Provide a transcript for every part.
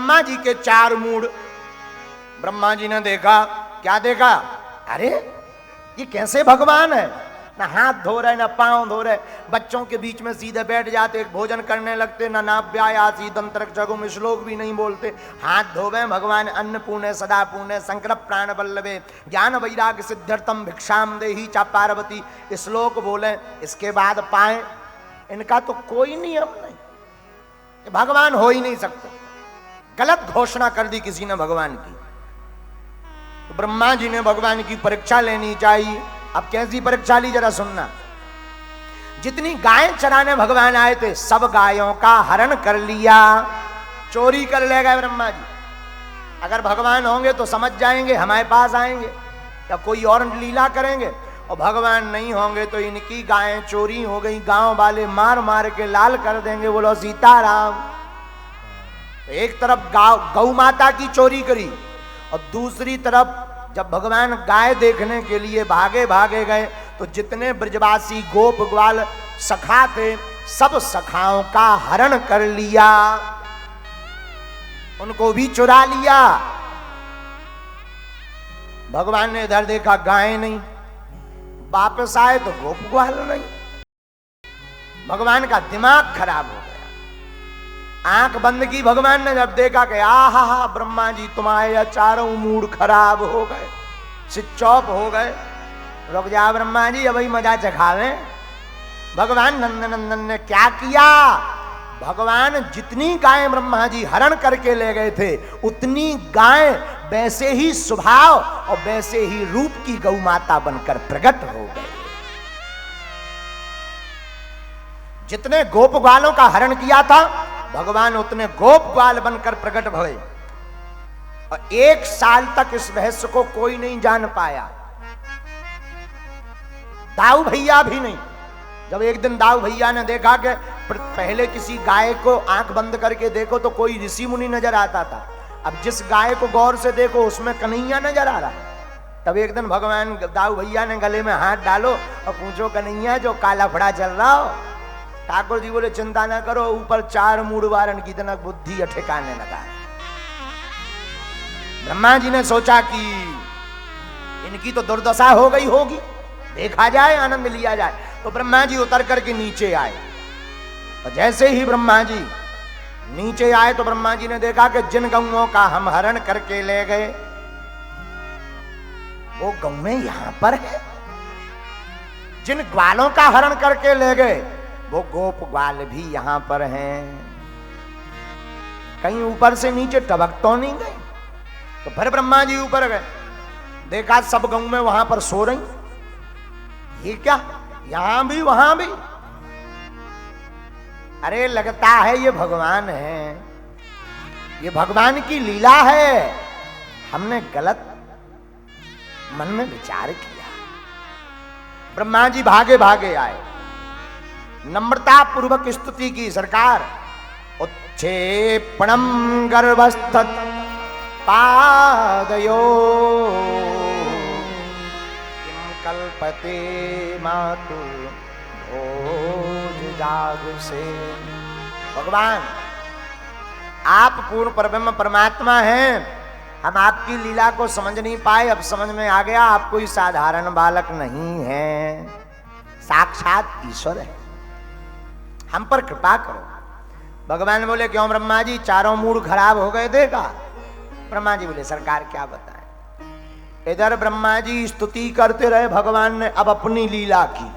ब्रह्मा जी के 4 मूड। ब्रह्मा जी ने देखा, क्या देखा, अरे ये कैसे भगवान है, ना हाथ धो रहे ना पांव धो रहे, बच्चों के बीच में सीधे बैठ जाते, भोजन करने लगते, ना नाभ्यायासी दंत्रक जगुम श्लोक भी नहीं बोलते, हाथ धोवे भगवान, अन्न पूने सदा पूने, शंकर प्राण वल्लभे, ज्ञान वैराग्य सिद्ध्यर्थम भिक्षाम देहि चा पार्वती, श्लोक बोले, इसके बाद पाए, इनका तो कोई नियम नहीं, भगवान हो ही नहीं सकते। गलत घोषणा कर दी किसी ने भगवान की। तो ब्रह्मा जी ने भगवान की परीक्षा लेनी चाहिए। अब कैसी परीक्षा ली जरा सुनना। जितनी गायें चराने भगवान आए थे सब गायों का हरण कर लिया, चोरी कर ले गए ब्रह्मा जी। अगर भगवान होंगे तो समझ जाएंगे, हमारे पास आएंगे या कोई और लीला करेंगे, और भगवान नहीं होंगे तो इनकी गायें चोरी हो गई, गांव वाले मार मार के लाल कर देंगे, बोलो सीताराम। एक तरफ गौ माता की चोरी करी और दूसरी तरफ जब भगवान गाय देखने के लिए भागे भागे गए तो जितने ब्रजवासी गोप ग्वाल सखा थे सब सखाओं का हरण कर लिया, उनको भी चुरा लिया। भगवान ने इधर देखा गाय नहीं, वापस आए तो गोप ग्वाल नहीं। भगवान का दिमाग खराब हो गया। आंख बंद की भगवान ने, जब देखा कि आहा ब्रह्मा जी तुम्हारे चारों मूड खराब हो गए, स्विच ऑफ हो गए, रुक जा ब्रह्मा जी अभी मजा चखावे। भगवान नंदन ने क्या किया, भगवान जितनी गायें ब्रह्मा जी हरण करके ले गए थे उतनी गायें वैसे ही स्वभाव और वैसे ही रूप की गौ माता बनकर प्रकट हो गए। जितने गोप ग्वालों का हरण किया था भगवान उतने गोप ग्वाल बनकर प्रकट भये, और 1 साल तक इस रहस्य को कोई नहीं जान पाया, दाऊ भैया भी नहीं। जब एक दिन दाऊ भैया ने देखा कि पहले किसी गाय को आंख बंद करके देखो तो कोई ऋषि मुनि नजर आता था, अब जिस गाय को गौर से देखो उसमें कन्हैया नजर आ रहा है। तब एक दिन भगवान दाऊ भैया ने गले में हाथ डालो और पूछो कन्हैया जो काला फड़ा चल रहा हो। ठाकुर जी बोले चिंता ना करो, ऊपर 4 मूड वारण की इतना बुद्धि ठिकाने लगा है। ब्रह्मा जी ने सोचा कि इनकी तो दुर्दशा हो गई होगी, देखा जाए आनंद लिया जाए। तो ब्रह्मा जी उतर करके नीचे आए, और जैसे ही ब्रह्मा जी नीचे आए तो ब्रह्मा जी ने देखा कि जिन गौओं का हम हरण करके ले गए वो गौएं यहां पर है, जिन ग्वालों का हरण करके ले गए वो गोप ग्वाल भी यहां पर हैं, कहीं ऊपर से नीचे टबक तो नहीं गए। तो फिर ब्रह्मा जी ऊपर गए, देखा सब गौएं वहां पर सो रही, ये क्या यहां भी वहां भी, अरे लगता है ये भगवान है, ये भगवान की लीला है। हमने गलत मन में विचार किया। ब्रह्मा जी भागे भागे आए, नम्रता पूर्वक स्तुति की, सरकार उत्क्षेपणम गर्भस्थ पादयो किम कल्पते मातु भोज जाग से। भगवान आप पूर्ण परब्रह्म परमात्मा हैं, हम आपकी लीला को समझ नहीं पाए, अब समझ में आ गया आप कोई साधारण बालक नहीं है, साक्षात ईश्वर है, हम पर कृपा करो। भगवान बोले क्यों ब्रह्मा जी, चारों मूड खराब हो गए थे का? ब्रह्मा जी बोले सरकार क्या बताएं। इधर ब्रह्मा जी स्तुति करते रहे, भगवान ने अब अपनी लीला की।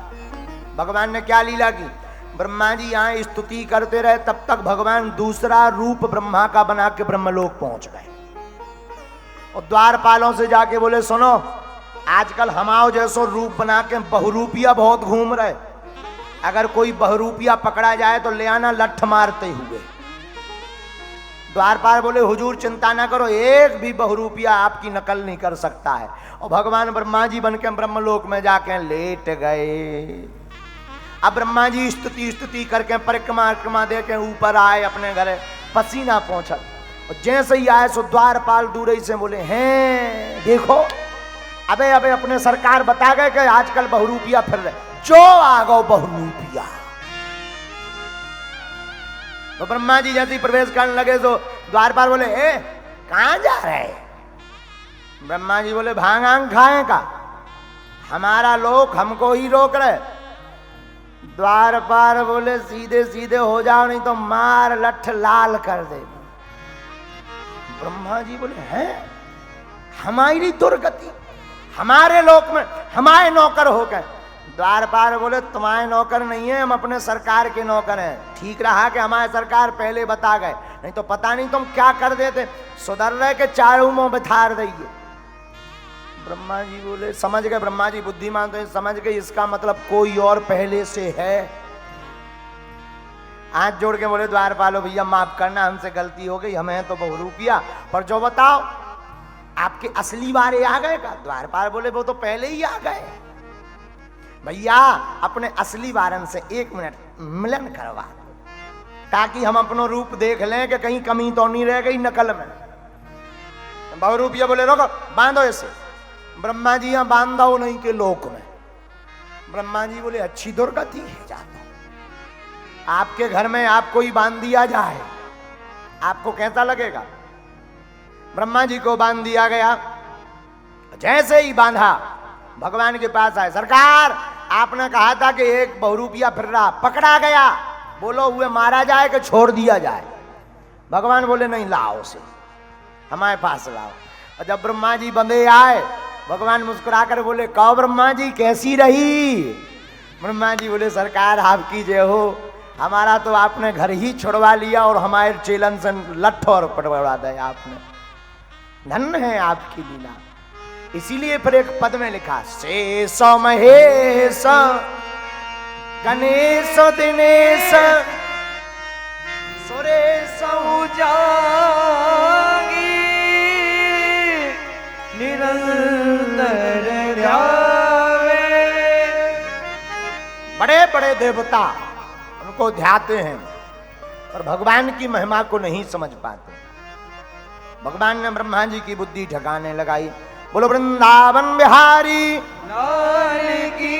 भगवान ने क्या लीला की? ब्रह्मा जी यहाँ स्तुति करते रहे, तब तक भगवान दूसरा रूप ब्रह्मा का बना के ब्रह्मलोक पहुंच गए, और द्वारपालों से जाके बोले सुनो, आजकल हमाओ जैसो रूप बना के बहुरूपिया बहुत घूम रहे, अगर कोई बहुरूपिया पकड़ा जाए तो ले आना लठ मारते हुए। द्वारपाल बोले हुजूर चिंता ना करो, एक भी बहुरूपिया आपकी नकल नहीं कर सकता है। और भगवान ब्रह्मा जी बन के ब्रह्मलोक में जाके लेट गए। अब ब्रह्मा जी स्तुति करके परिक्रमा दे के ऊपर आए अपने घर, पसीना पहुंचा, और जैसे ही आए सो द्वारपाल दूर ही से बोले हैं देखो, अबे अबे अपने सरकार बता गए कि आजकल बहुरूपिया फिर रहे, जो आ गो बहुरूपिया। तो ब्रह्मा जी जैसे ही प्रवेश करने लगे तो द्वारपाल बोले ए कहां जा रहे? ब्रह्मा जी बोले भांग आंग खाए का, हमारा लोक हमको ही रोक रहे। द्वारपाल बोले सीधे सीधे हो जाओ नहीं तो मार लठ लाल कर दे। ब्रह्मा जी बोले हैं हमारी दुर्गति, हमारे लोक में हमारे नौकर हो गए। द्वारपाल बोले तुम्हारे नौकर नहीं है, हम अपने सरकार के नौकर हैं। ठीक रहा कि हमारे सरकार पहले बता गए, नहीं तो पता नहीं तुम क्या कर देते, सुधर रहे के चारों मुंह बिठार दइए। ब्रह्मा जी बोले समझ गए, ब्रह्मा जी बुद्धिमान तो समझ गए इसका मतलब कोई और पहले से है। हाथ जोड़ के बोले द्वारपालो भैया माफ करना, हमसे गलती हो गई, हमें तो बहुरूपिया, पर जो बताओ आपके असली वारे आ गए का? द्वारपाल बोले वो तो पहले ही आ गए। भैया अपने असली वारन से 1 मिनट मिलन करवा ताकि हम अपनो रूप देख लें कि कहीं कमी तो नहीं रह गई नकल में। बहुरूपिया बोले रोको बांधो इसे। ब्रह्मा जी यहां बांधा नहीं के लोक में। ब्रह्मा जी बोले अच्छी दुर्गति है, जाता आपके घर में आपको ही बांध दिया जाए, आपको कैसा लगेगा? ब्रह्मा जी को बांध दिया गया। जैसे ही बांधा भगवान के पास आए, सरकार आपने कहा था कि एक बहुरूपिया फिर रहा, पकड़ा गया, बोलो हुए मारा जाए कि छोड़ दिया जाए? भगवान बोले नहीं लाओ उसे हमारे पास लाओ। और जब ब्रह्मा जी बंधे आए, भगवान मुस्कुरा कर बोले कहो ब्रह्मा जी कैसी रही? ब्रह्मा जी बोले सरकार आपकी जय हो, हमारा तो आपने घर ही छुड़वा लिया और हमारे चेलन से लठ और पटवा दिया आपने, धन्य है आपकी लीला। इसीलिए फिर एक पद में लिखा शेष महेश गणेश दिनेश सुरेश जागी निरंतर ध्यावे। बड़े बड़े देवता उनको ध्याते हैं और भगवान की महिमा को नहीं समझ पाते। भगवान ने ब्रह्मा जी की बुद्धि ठिकाने लगाई। बोलो वृंदावन बिहारी लाल की